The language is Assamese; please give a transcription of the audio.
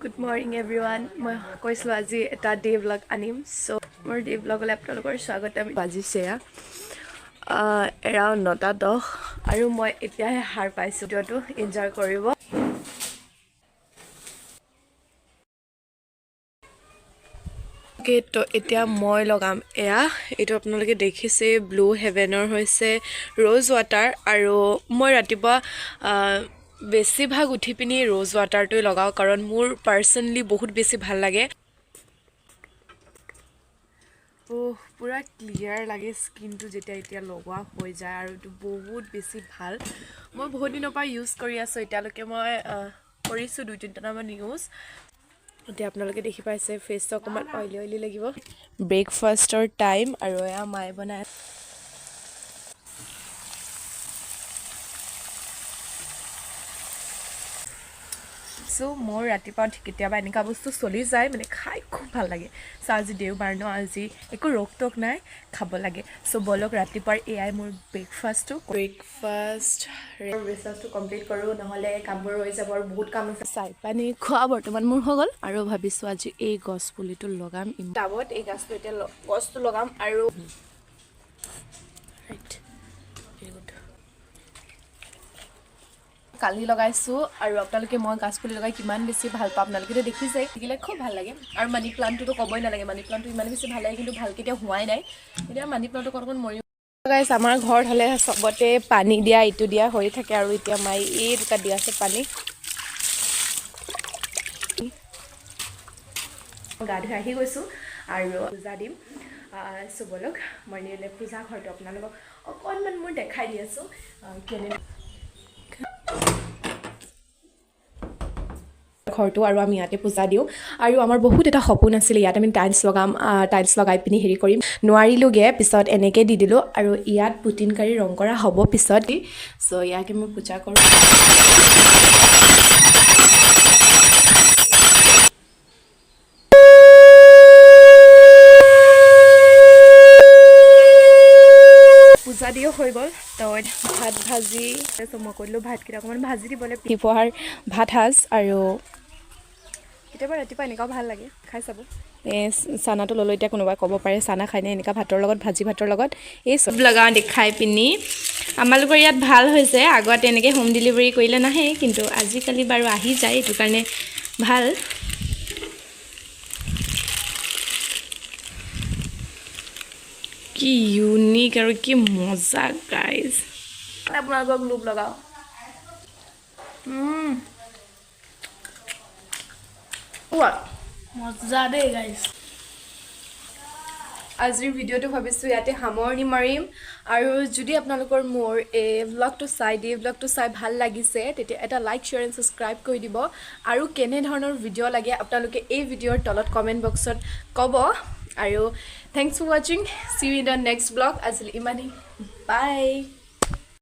Good morning everyone. মই কৈছিলোঁ আজি এটা ডে ব্লগ আনিম চ' মোৰ ডে ব্লগলৈ আপোনালোকৰ স্বাগতম বাজিছে এৰাউণ্ড 9:10 আৰু মই এতিয়াহে সাৰ পাইছোঁ ভিডিঅ'টো এনজয় কৰিব তো এতিয়া মই লগাম এয়া এইটো আপোনালোকে দেখিছে ব্লু হেভেনৰ হৈছে ৰ'জ ৱাটাৰ আৰু মই ৰাতিপুৱা বেছিভাগ উঠি পিনি ৰ'জ ৱাটাৰটোৱে লগাওঁ কাৰণ মোৰ পাৰ্চনেলি বহুত বেছি ভাল লাগে পুৰা ক্লিয়াৰ লাগে স্কিনটো যেতিয়া এতিয়া লগোৱা হৈ যায় আৰু এইটো বহুত বেছি ভাল মই বহুত দিনৰ পৰা ইউজ কৰি আছোঁ এতিয়ালৈকে মই কৰিছোঁ 2-3টামান ইউজ এতিয়া আপোনালোকে দেখি পাইছে ফেচটো অকণমান অইলি লাগিব ব্ৰেকফাষ্টৰ টাইম আৰু এয়া মায়ে বনাই চ' মোৰ ৰাতিপুৱা কেতিয়াবা এনেকুৱা বস্তু চলি যায় মানে খাই খুব ভাল লাগে চ' আজি দেওবাৰ ন আজি একো ৰোগ টোক নাই খাব লাগে চ' বলক ৰাতিপুৱাৰ এয়াই মোৰ ব্ৰেকফাষ্টটো কমপ্লিট কৰোঁ নহ'লে কামবোৰ ৰৈ যাব আৰু বহুত কাম আছে চাই পানী খোৱা বৰ্তমান মোৰ হৈ গ'ল আৰু ভাবিছোঁ আজি এই গছ পুলিটো লগাম টাবত এই গছটো এতিয়া গছটো লগাম আৰু কালি লগাইছোঁ আৰু আপোনালোকে মই গাছপুলি লগাই কিমান বেছি ভাল পাওঁ আপোনালোকেতো দেখিছেই দেখিলে খুব ভাল লাগে আৰু মানি প্লাণ্টটোতো ক'বই নালাগে মানি প্লাণ্টটো ইমান বেছি ভাল লাগে কিন্তু ভালকৈ এতিয়া হোৱাই নাই এতিয়া মানি প্লাণ্টটো অকণ মৰি গাইছ আমাৰ ঘৰত হ'লে চবতে পানী দিয়া ইটো দিয়া হৈ থাকে আৰু এতিয়া মায়ে এই দুটা দিয়া আছে পানী গা ধুই আহি গৈছোঁ আৰু পূজা দিম চবলক মই নিলে পূজা ঘৰটো আপোনালোকক অকণমান মই দেখাই দি আছোঁ কেনে ঘৰটো আৰু আমি ইয়াতে পূজা দিওঁ আৰু আমাৰ বহুত এটা সপোন আছিলে ইয়াত আমি টাইলছ লগাই পিনি হেৰি কৰিম নোৱাৰিলোঁগৈ পিছত এনেকৈ দি দিলোঁ আৰু ইয়াত পুটিনকাৰী ৰং কৰা হ'ব পিছত চ' ইয়াকে মই পূজা কৰোঁ পূজা দিও হৈ গ'ল তো ভাত ভাজি মই কৰিলোঁ ভাতকেইটা অকণমান ভাজি দিবলৈ ৰাতিপুৱাৰ ভাত সাজ আৰু কেতিয়াবা ৰাতিপুৱা এনেকুৱাও ভাল লাগে খাই চাব চানাটো ল'লোঁ এতিয়া কোনোবাই ক'ব পাৰে চানা খাইনে এনেকুৱা ভাতৰ লগত ভাজি ভাতৰ লগত এই চব লগাওঁ দেখাই পিনি আমালোকৰ ইয়াত ভাল হৈছে আগতে এনেকৈ হোম ডেলিভাৰী কৰিলে নাহে কিন্তু আজিকালি বাৰু আহি যায় এইটো কাৰণে ভাল কি ইউনিক আৰু কি মজা গাইজ আপোনালোকক লোভ লগাওঁ মজা দেই গাইজ আজিৰ ভিডিঅ'টো ভাবিছোঁ ইয়াতে সামৰণি মাৰিম আৰু যদি আপোনালোকৰ মোৰ এই ব্লগটো চাই ভাল লাগিছে তেতিয়া এটা লাইক শ্বেয়াৰ এণ্ড ছাবস্ক্ৰাইব কৰি দিব আৰু কেনেধৰণৰ ভিডিঅ' লাগে আপোনালোকে এই ভিডিঅ'ৰ তলত কমেণ্ট বক্সত ক'ব আৰু থেংকছ ফৰ ৱাচিং see you in the next blog আজিলৈ ইমানেই বাই